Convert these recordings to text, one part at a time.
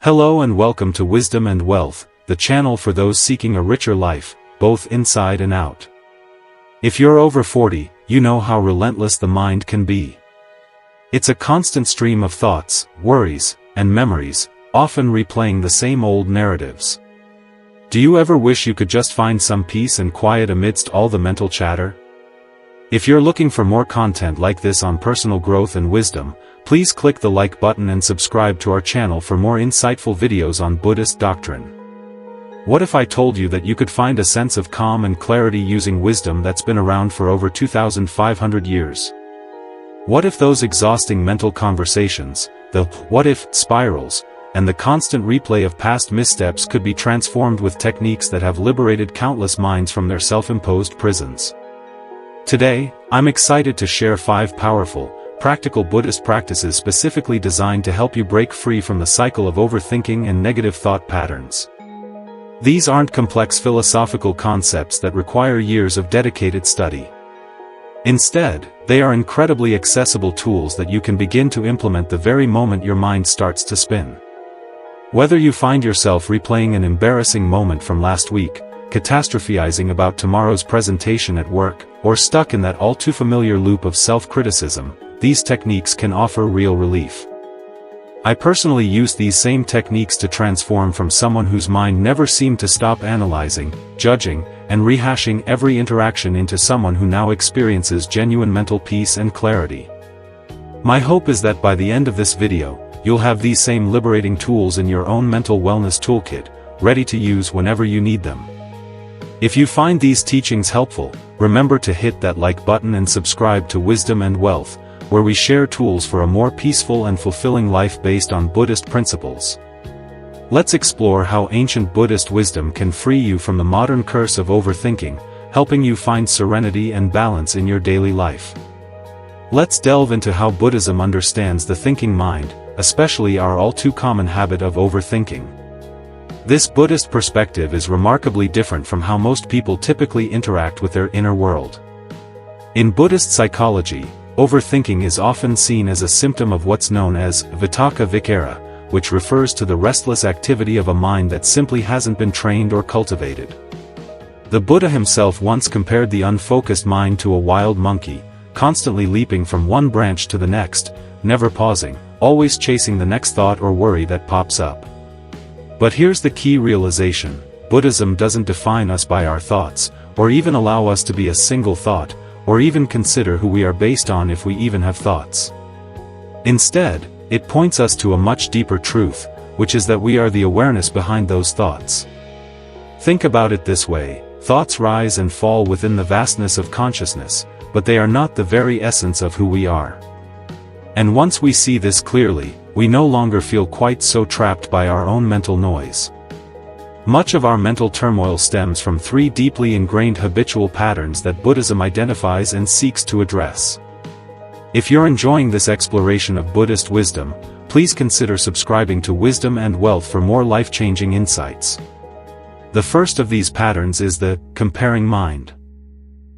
Hello and welcome to Wisdom and Wealth, the channel for those seeking a richer life, both inside and out. If you're over 40, you know how relentless the mind can be. It's a constant stream of thoughts, worries, and memories, often replaying the same old narratives. Do you ever wish you could just find some peace and quiet amidst all the mental chatter? If you're looking for more content like this on personal growth and wisdom, please click the like button and subscribe to our channel for more insightful videos on Buddhist doctrine. What if I told you that you could find a sense of calm and clarity using wisdom that's been around for over 2,500 years? What if those exhausting mental conversations, the what-if spirals, and the constant replay of past missteps could be transformed with techniques that have liberated countless minds from their self-imposed prisons? Today, I'm excited to share 5 powerful, practical Buddhist practices specifically designed to help you break free from the cycle of overthinking and negative thought patterns. These aren't complex philosophical concepts that require years of dedicated study. Instead, they are incredibly accessible tools that you can begin to implement the very moment your mind starts to spin. Whether you find yourself replaying an embarrassing moment from last week, catastrophizing about tomorrow's presentation at work, or stuck in that all-too-familiar loop of self-criticism, these techniques can offer real relief. I personally used these same techniques to transform from someone whose mind never seemed to stop analyzing, judging, and rehashing every interaction into someone who now experiences genuine mental peace and clarity. My hope is that by the end of this video, you'll have these same liberating tools in your own mental wellness toolkit, ready to use whenever you need them. If you find these teachings helpful, remember to hit that like button and subscribe to Wisdom and Wealth, where we share tools for a more peaceful and fulfilling life based on Buddhist principles. Let's explore how ancient Buddhist wisdom can free you from the modern curse of overthinking, helping you find serenity and balance in your daily life. Let's delve into how Buddhism understands the thinking mind, especially our all-too-common habit of overthinking. This Buddhist perspective is remarkably different from how most people typically interact with their inner world. In Buddhist psychology, overthinking is often seen as a symptom of what's known as vitaka vicara, which refers to the restless activity of a mind that simply hasn't been trained or cultivated. The Buddha himself once compared the unfocused mind to a wild monkey, constantly leaping from one branch to the next, never pausing, always chasing the next thought or worry that pops up. But here's the key realization: Buddhism doesn't define us by our thoughts, or even allow us to be a single thought, or even consider who we are based on if we even have thoughts. Instead, it points us to a much deeper truth, which is that we are the awareness behind those thoughts. Think about it this way: thoughts rise and fall within the vastness of consciousness, but they are not the very essence of who we are. And once we see this clearly, we no longer feel quite so trapped by our own mental noise. Much of our mental turmoil stems from 3 deeply ingrained habitual patterns that Buddhism identifies and seeks to address. If you're enjoying this exploration of Buddhist wisdom, please consider subscribing to Wisdom and Wealth for more life-changing insights. The first of these patterns is the comparing mind.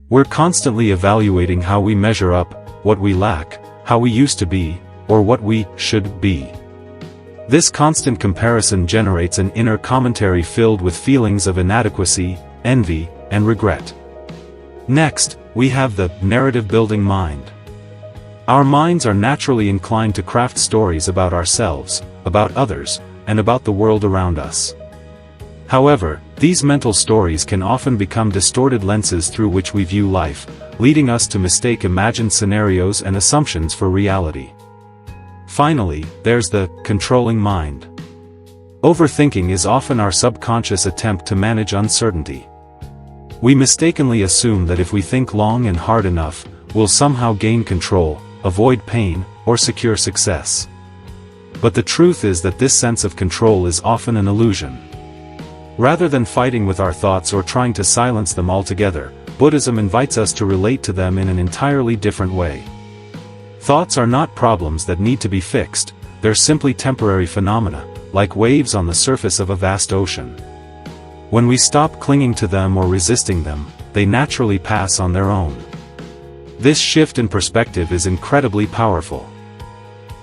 We're constantly evaluating how we measure up, what we lack, how we used to be, or what we should be. This constant comparison generates an inner commentary filled with feelings of inadequacy, envy, and regret. Next, we have the narrative-building mind. Our minds are naturally inclined to craft stories about ourselves, about others, and about the world around us. However, these mental stories can often become distorted lenses through which we view life, leading us to mistake imagined scenarios and assumptions for reality. Finally, there's the controlling mind. Overthinking is often our subconscious attempt to manage uncertainty. We mistakenly assume that if we think long and hard enough, we'll somehow gain control, avoid pain, or secure success. But the truth is that this sense of control is often an illusion. Rather than fighting with our thoughts or trying to silence them altogether, Buddhism invites us to relate to them in an entirely different way. Thoughts are not problems that need to be fixed, they're simply temporary phenomena, like waves on the surface of a vast ocean. When we stop clinging to them or resisting them, they naturally pass on their own. This shift in perspective is incredibly powerful.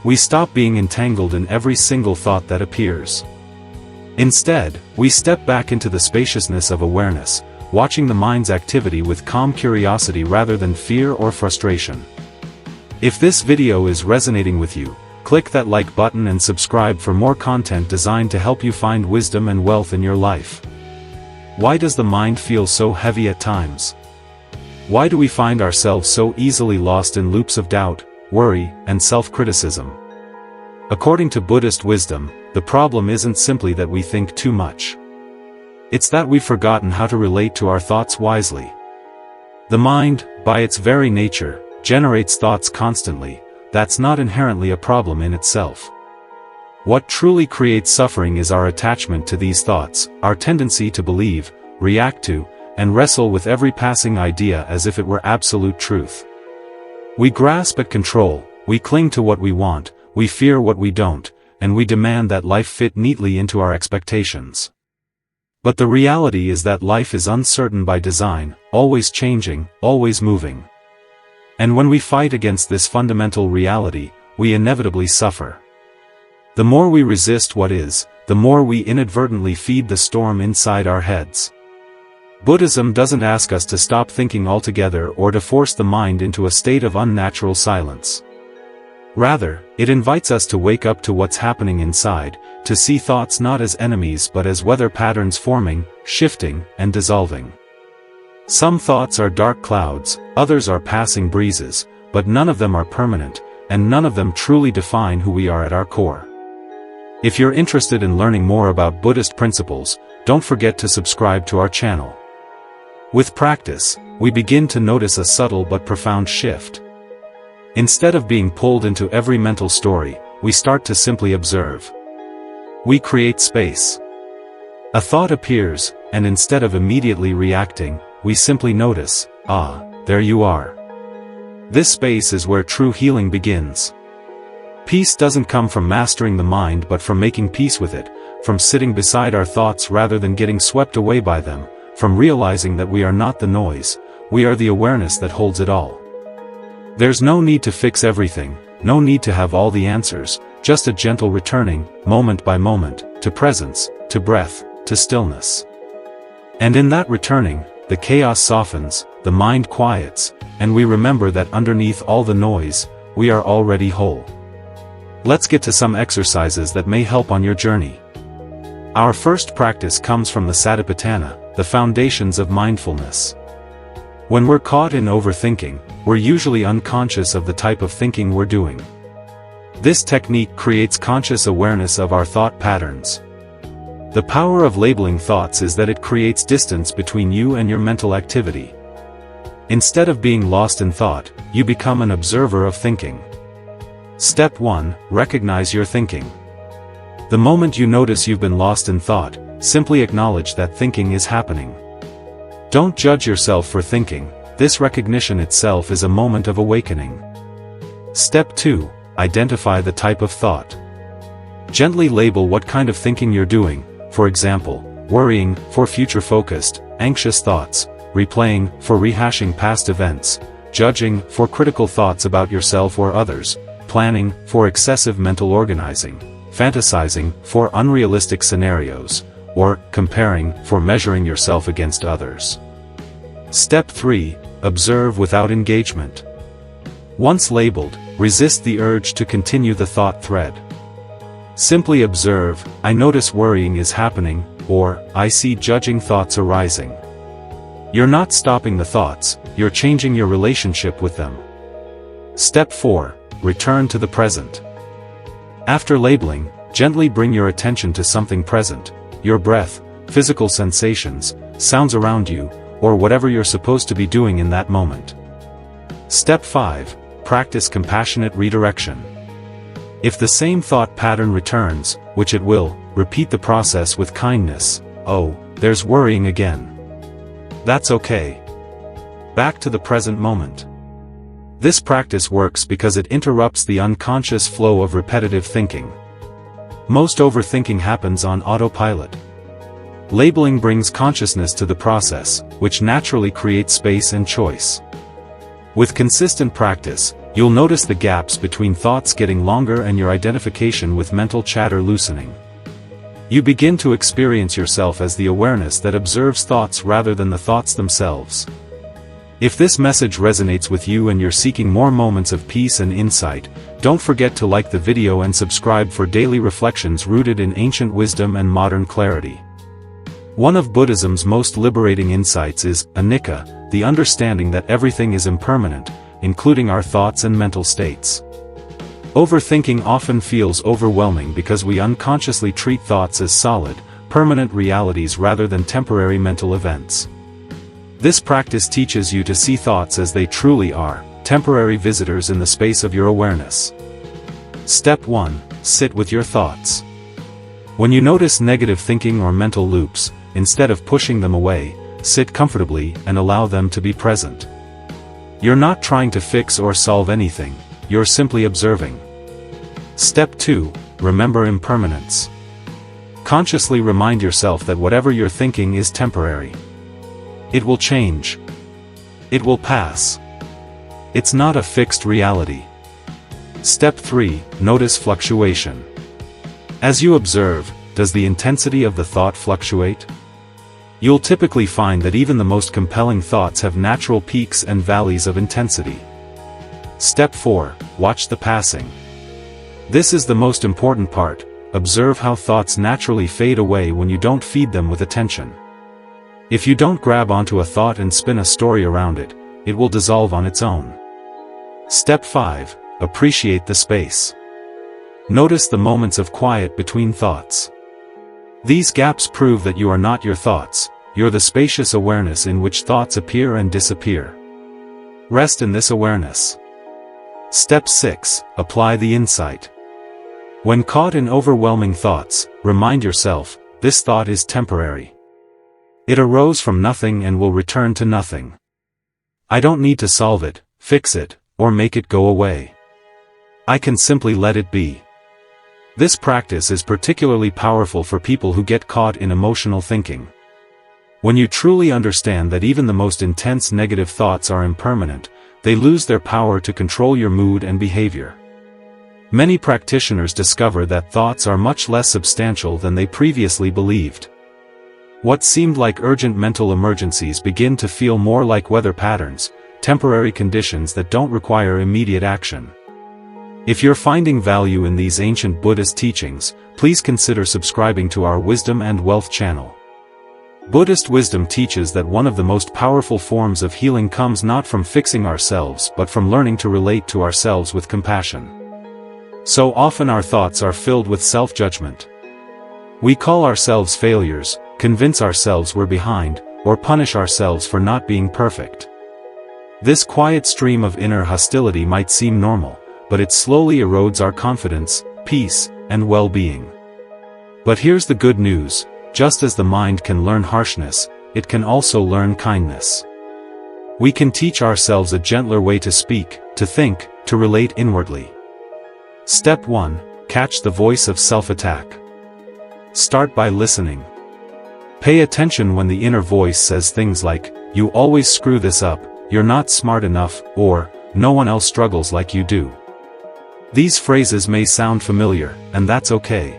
We stop being entangled in every single thought that appears. Instead, we step back into the spaciousness of awareness, watching the mind's activity with calm curiosity rather than fear or frustration. If this video is resonating with you, click that like button and subscribe for more content designed to help you find wisdom and wealth in your life. Why does the mind feel so heavy at times? Why do we find ourselves so easily lost in loops of doubt, worry, and self-criticism? According to Buddhist wisdom, the problem isn't simply that we think too much. It's that we've forgotten how to relate to our thoughts wisely. The mind, by its very nature, generates thoughts constantly. That's not inherently a problem in itself. What truly creates suffering is our attachment to these thoughts, our tendency to believe, react to, and wrestle with every passing idea as if it were absolute truth. We grasp at control, we cling to what we want, we fear what we don't, and we demand that life fit neatly into our expectations. But the reality is that life is uncertain by design, always changing, always moving. And when we fight against this fundamental reality, we inevitably suffer. The more we resist what is, the more we inadvertently feed the storm inside our heads. Buddhism doesn't ask us to stop thinking altogether or to force the mind into a state of unnatural silence. Rather, it invites us to wake up to what's happening inside, to see thoughts not as enemies but as weather patterns forming, shifting, and dissolving. Some thoughts are dark clouds, others are passing breezes, but none of them are permanent, and none of them truly define who we are at our core. If you're interested in learning more about Buddhist principles, don't forget to subscribe to our channel. With practice, we begin to notice a subtle but profound shift. Instead of being pulled into every mental story, we start to simply observe. We create space. A thought appears, and instead of immediately reacting, we simply notice, ah, there you are. This space is where true healing begins. Peace doesn't come from mastering the mind but from making peace with it, from sitting beside our thoughts rather than getting swept away by them, from realizing that we are not the noise, we are the awareness that holds it all. There's no need to fix everything, no need to have all the answers, just a gentle returning, moment by moment, to presence, to breath, to stillness. And in that returning, the chaos softens, the mind quiets, and we remember that underneath all the noise, we are already whole. Let's get to some exercises that may help on your journey. Our first practice comes from the Satipatthana, the foundations of mindfulness. When we're caught in overthinking, we're usually unconscious of the type of thinking we're doing. This technique creates conscious awareness of our thought patterns. The power of labeling thoughts is that it creates distance between you and your mental activity. Instead of being lost in thought, you become an observer of thinking. Step 1. Recognize your thinking. The moment you notice you've been lost in thought, simply acknowledge that thinking is happening. Don't judge yourself for thinking, this recognition itself is a moment of awakening. Step 2. Identify the type of thought. Gently label what kind of thinking you're doing, for example, worrying, for future-focused, anxious thoughts, replaying, for rehashing past events, judging, for critical thoughts about yourself or others, planning, for excessive mental organizing, fantasizing, for unrealistic scenarios, or comparing, for measuring yourself against others. Step 3. Observe without engagement. Once labeled, resist the urge to continue the thought thread. Simply observe, I notice worrying is happening, or, I see judging thoughts arising. You're not stopping the thoughts, you're changing your relationship with them. Step 4. Return to the present. After labeling, gently bring your attention to something present, your breath, physical sensations, sounds around you, or whatever you're supposed to be doing in that moment. Step 5. Practice compassionate redirection. If the same thought pattern returns, which it will, repeat the process with kindness. Oh, there's worrying again. That's okay. Back to the present moment. This practice works because it interrupts the unconscious flow of repetitive thinking. Most overthinking happens on autopilot. Labeling brings consciousness to the process, which naturally creates space and choice. With consistent practice, you'll notice the gaps between thoughts getting longer and your identification with mental chatter loosening. You begin to experience yourself as the awareness that observes thoughts rather than the thoughts themselves. If this message resonates with you and you're seeking more moments of peace and insight, don't forget to like the video and subscribe for daily reflections rooted in ancient wisdom and modern clarity. One of Buddhism's most liberating insights is anicca, the understanding that everything is impermanent, including our thoughts and mental states. Overthinking often feels overwhelming because we unconsciously treat thoughts as solid, permanent realities rather than temporary mental events. This practice teaches you to see thoughts as they truly are, temporary visitors in the space of your awareness. Step 1. Sit with your thoughts. When you notice negative thinking or mental loops, instead of pushing them away, sit comfortably and allow them to be present. You're not trying to fix or solve anything, you're simply observing. Step 2. Remember impermanence. Consciously remind yourself that whatever you're thinking is temporary. It will change. It will pass. It's not a fixed reality. Step 3. Notice fluctuation. As you observe, does the intensity of the thought fluctuate? You'll typically find that even the most compelling thoughts have natural peaks and valleys of intensity. Step 4. Watch the passing. This is the most important part. Observe how thoughts naturally fade away when you don't feed them with attention. If you don't grab onto a thought and spin a story around it, it will dissolve on its own. Step 5. Appreciate the space. Notice the moments of quiet between thoughts. These gaps prove that you are not your thoughts, you're the spacious awareness in which thoughts appear and disappear. Rest in this awareness. Step 6. Apply the insight. When caught in overwhelming thoughts, remind yourself, this thought is temporary. It arose from nothing and will return to nothing. I don't need to solve it, fix it, or make it go away. I can simply let it be. This practice is particularly powerful for people who get caught in emotional thinking. When you truly understand that even the most intense negative thoughts are impermanent, they lose their power to control your mood and behavior. Many practitioners discover that thoughts are much less substantial than they previously believed. What seemed like urgent mental emergencies begin to feel more like weather patterns, temporary conditions that don't require immediate action. If you're finding value in these ancient Buddhist teachings, please consider subscribing to our Wisdom and Wealth channel. Buddhist wisdom teaches that one of the most powerful forms of healing comes not from fixing ourselves but from learning to relate to ourselves with compassion. So often our thoughts are filled with self-judgment. We call ourselves failures, convince ourselves we're behind, or punish ourselves for not being perfect. This quiet stream of inner hostility might seem normal, but it slowly erodes our confidence, peace, and well-being. But here's the good news, just as the mind can learn harshness, it can also learn kindness. We can teach ourselves a gentler way to speak, to think, to relate inwardly. Step 1. Catch the voice of self-attack. Start by listening. Pay attention when the inner voice says things like, "You always screw this up, you're not smart enough," or, "No one else struggles like you do." These phrases may sound familiar, and that's okay.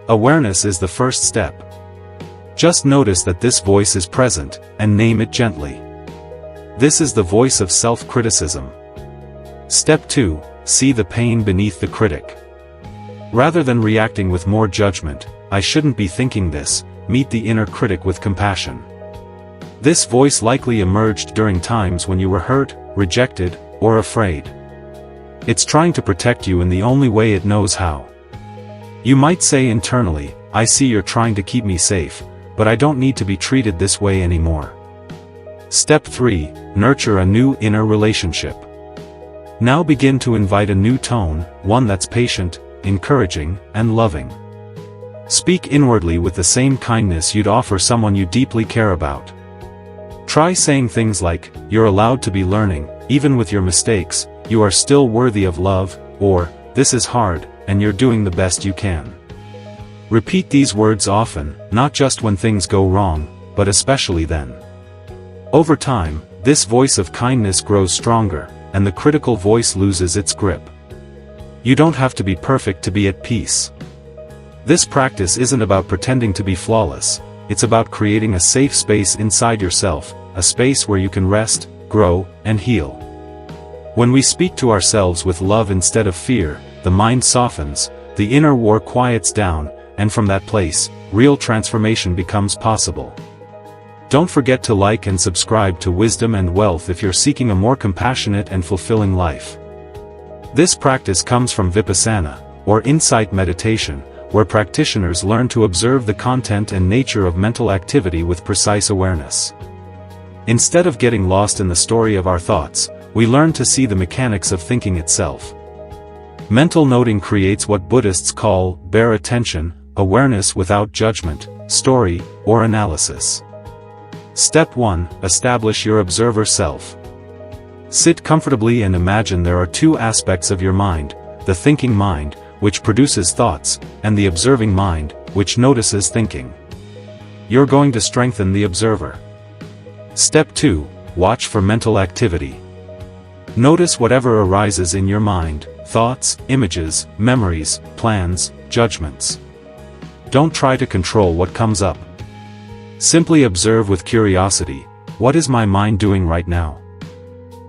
Awareness is the first step. Just notice that this voice is present, and name it gently. This is the voice of self-criticism. Step 2. See the pain beneath the critic. Rather than reacting with more judgment, "I shouldn't be thinking this," meet the inner critic with compassion. This voice likely emerged during times when you were hurt, rejected, or afraid. It's trying to protect you in the only way it knows how. You might say internally, "I see you're trying to keep me safe, but I don't need to be treated this way anymore." Step 3. Nurture a new inner relationship. Now begin to invite a new tone, one that's patient, encouraging, and loving. Speak inwardly with the same kindness you'd offer someone you deeply care about. Try saying things like, "You're allowed to be learning, even with your mistakes, you are still worthy of love," or, "This is hard, and you're doing the best you can." Repeat these words often, not just when things go wrong, but especially then. Over time, this voice of kindness grows stronger, and the critical voice loses its grip. You don't have to be perfect to be at peace. This practice isn't about pretending to be flawless, it's about creating a safe space inside yourself, a space where you can rest, grow, and heal. When we speak to ourselves with love instead of fear, the mind softens, the inner war quiets down, and from that place, real transformation becomes possible. Don't forget to like and subscribe to Wisdom and Wealth if you're seeking a more compassionate and fulfilling life. This practice comes from vipassana, or insight meditation, where practitioners learn to observe the content and nature of mental activity with precise awareness. Instead of getting lost in the story of our thoughts, we learn to see the mechanics of thinking itself. Mental noting creates what Buddhists call bare attention, awareness without judgment, story, or analysis. Step 1. Establish your observer self. Sit comfortably and imagine there are two aspects of your mind, the thinking mind, which produces thoughts, and the observing mind, which notices thinking. You're going to strengthen the observer. Step 2. Watch for mental activity. Notice whatever arises in your mind, thoughts, images, memories, plans, judgments. Don't try to control what comes up. Simply observe with curiosity, what is my mind doing right now?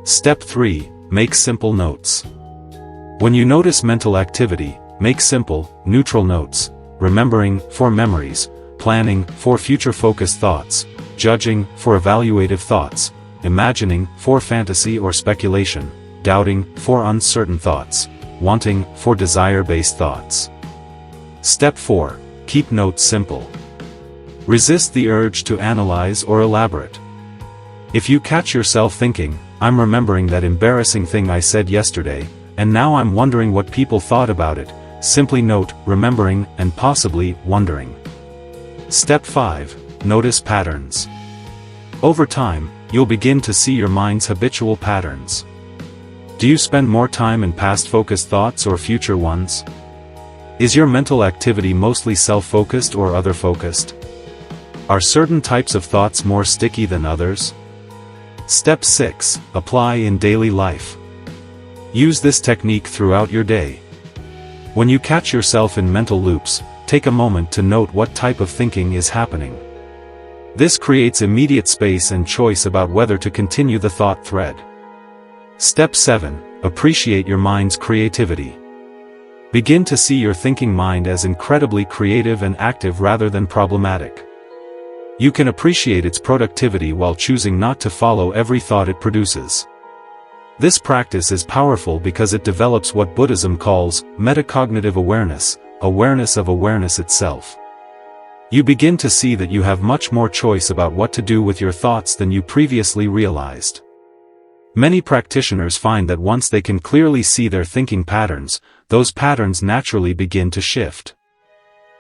Step 3. Make simple notes. When you notice mental activity, make simple, neutral notes, remembering, for memories, planning, for future-focused thoughts, judging, for evaluative thoughts, imagining, for fantasy or speculation, doubting, for uncertain thoughts, wanting, for desire-based thoughts. Step 4. Keep notes simple. Resist the urge to analyze or elaborate. If you catch yourself thinking, I'm remembering that embarrassing thing I said yesterday, and now I'm wondering what people thought about it, simply note, remembering, and possibly, wondering. Step 5. Notice patterns. Over time, you'll begin to see your mind's habitual patterns. Do you spend more time in past-focused thoughts or future ones? Is your mental activity mostly self-focused or other-focused? Are certain types of thoughts more sticky than others? Step 6. Apply in daily life. Use this technique throughout your day. When you catch yourself in mental loops, take a moment to note what type of thinking is happening. This creates immediate space and choice about whether to continue the thought thread. Step 7. Appreciate your mind's creativity. Begin to see your thinking mind as incredibly creative and active rather than problematic. You can appreciate its productivity while choosing not to follow every thought it produces. This practice is powerful because it develops what Buddhism calls metacognitive awareness, awareness of awareness itself. You begin to see that you have much more choice about what to do with your thoughts than you previously realized. Many practitioners find that once they can clearly see their thinking patterns, those patterns naturally begin to shift.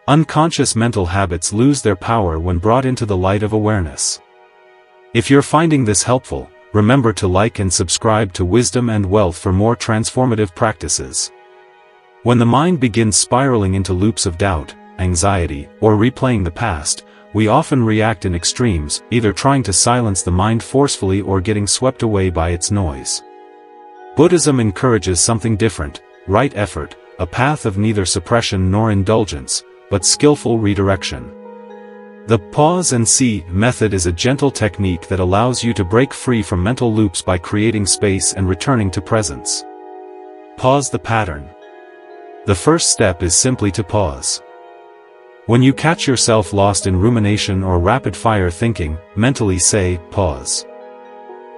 Unconscious mental habits lose their power when brought into the light of awareness. If you're finding this helpful, remember to like and subscribe to Wisdom and Wealth for more transformative practices. When the mind begins spiraling into loops of doubt, anxiety, or replaying the past, we often react in extremes, either trying to silence the mind forcefully or getting swept away by its noise. Buddhism encourages something different: right effort, a path of neither suppression nor indulgence, but skillful redirection. The pause and see method is a gentle technique that allows you to break free from mental loops by creating space and returning to presence. Pause the pattern. The first step is simply to pause. When you catch yourself lost in rumination or rapid-fire thinking, mentally say, pause.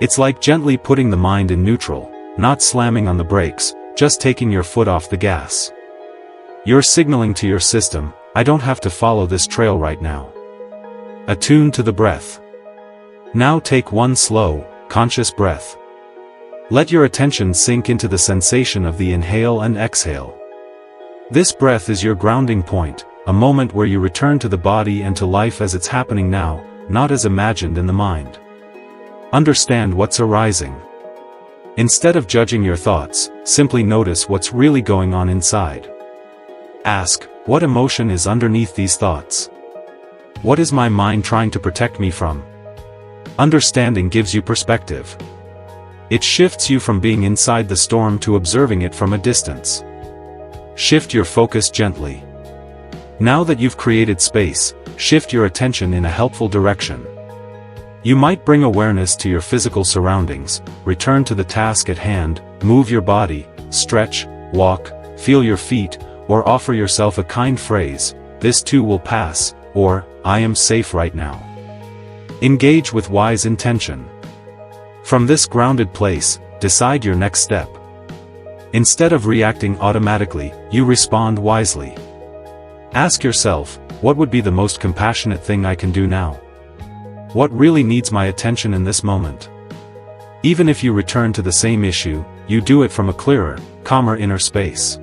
It's like gently putting the mind in neutral, not slamming on the brakes, just taking your foot off the gas. You're signaling to your system, I don't have to follow this trail right now. Attune to the breath. Now take one slow, conscious breath. Let your attention sink into the sensation of the inhale and exhale. This breath is your grounding point, a moment where you return to the body and to life as it's happening now, not as imagined in the mind. Understand what's arising. Instead of judging your thoughts, simply notice what's really going on inside. Ask, what emotion is underneath these thoughts? What is my mind trying to protect me from? Understanding gives you perspective. It shifts you from being inside the storm to observing it from a distance. Shift your focus gently. Now that you've created space, shift your attention in a helpful direction. You might bring awareness to your physical surroundings, return to the task at hand, move your body, stretch, walk, feel your feet, or offer yourself a kind phrase, "This too will pass," or, "I am safe right now." Engage with wise intention. From this grounded place, decide your next step. Instead of reacting automatically, you respond wisely. Ask yourself, what would be the most compassionate thing I can do now? What really needs my attention in this moment? Even if you return to the same issue, you do it from a clearer, calmer inner space.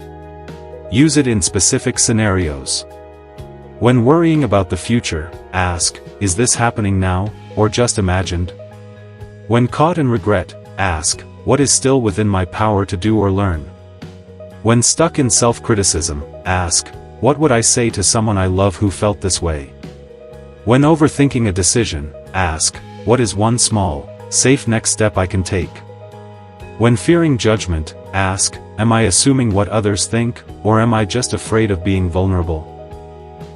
Use it in specific scenarios. When worrying about the future, ask, is this happening now, or just imagined? When caught in regret, ask, what is still within my power to do or learn? When stuck in self-criticism, ask, what would I say to someone I love who felt this way? When overthinking a decision, ask, what is one small, safe next step I can take? When fearing judgment, ask, am I assuming what others think, or am I just afraid of being vulnerable?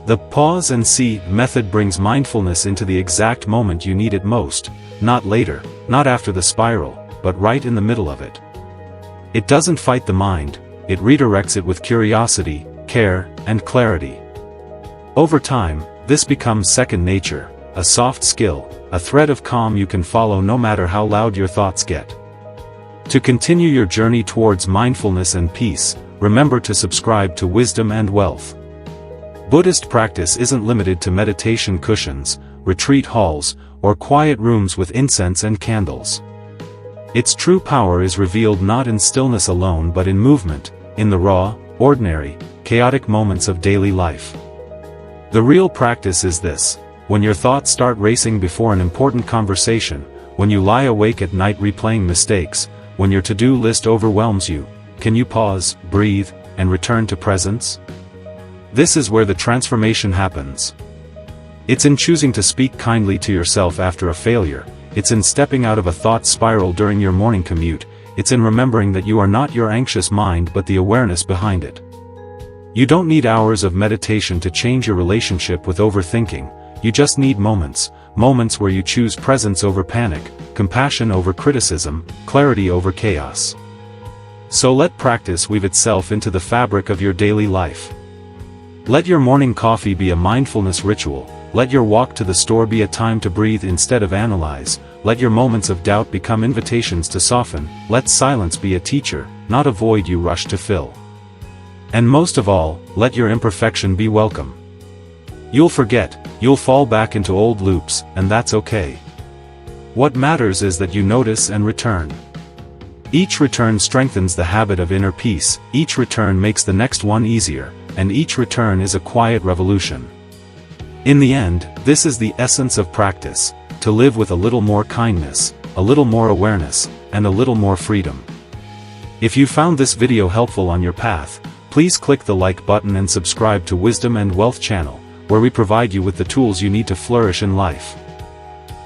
The pause and see method brings mindfulness into the exact moment you need it most, not later, not after the spiral, but right in the middle of it. It doesn't fight the mind, it redirects it with curiosity, care, and clarity. Over time, this becomes second nature, a soft skill, a thread of calm you can follow no matter how loud your thoughts get. To continue your journey towards mindfulness and peace, remember to subscribe to Wisdom and Wealth. Buddhist practice isn't limited to meditation cushions, retreat halls, or quiet rooms with incense and candles. Its true power is revealed not in stillness alone but in movement, in the raw, ordinary, chaotic moments of daily life. The real practice is this: when your thoughts start racing before an important conversation, when you lie awake at night replaying mistakes, when your to-do list overwhelms you, can you pause, breathe, and return to presence? This is where the transformation happens. It's in choosing to speak kindly to yourself after a failure, it's in stepping out of a thought spiral during your morning commute, it's in remembering that you are not your anxious mind but the awareness behind it. You don't need hours of meditation to change your relationship with overthinking, you just need moments where you choose presence over panic, compassion over criticism, clarity over chaos. So let practice weave itself into the fabric of your daily life. Let your morning coffee be a mindfulness ritual, let your walk to the store be a time to breathe instead of analyze, let your moments of doubt become invitations to soften, let silence be a teacher, not a void you rush to fill. And most of all, let your imperfection be welcome. You'll forget, you'll fall back into old loops, and that's okay. What matters is that you notice and return. Each return strengthens the habit of inner peace, each return makes the next one easier, and each return is a quiet revolution. In the end, this is the essence of practice, to live with a little more kindness, a little more awareness, and a little more freedom. If you found this video helpful on your path, please click the like button and subscribe to Wisdom and Wealth channel, where we provide you with the tools you need to flourish in life.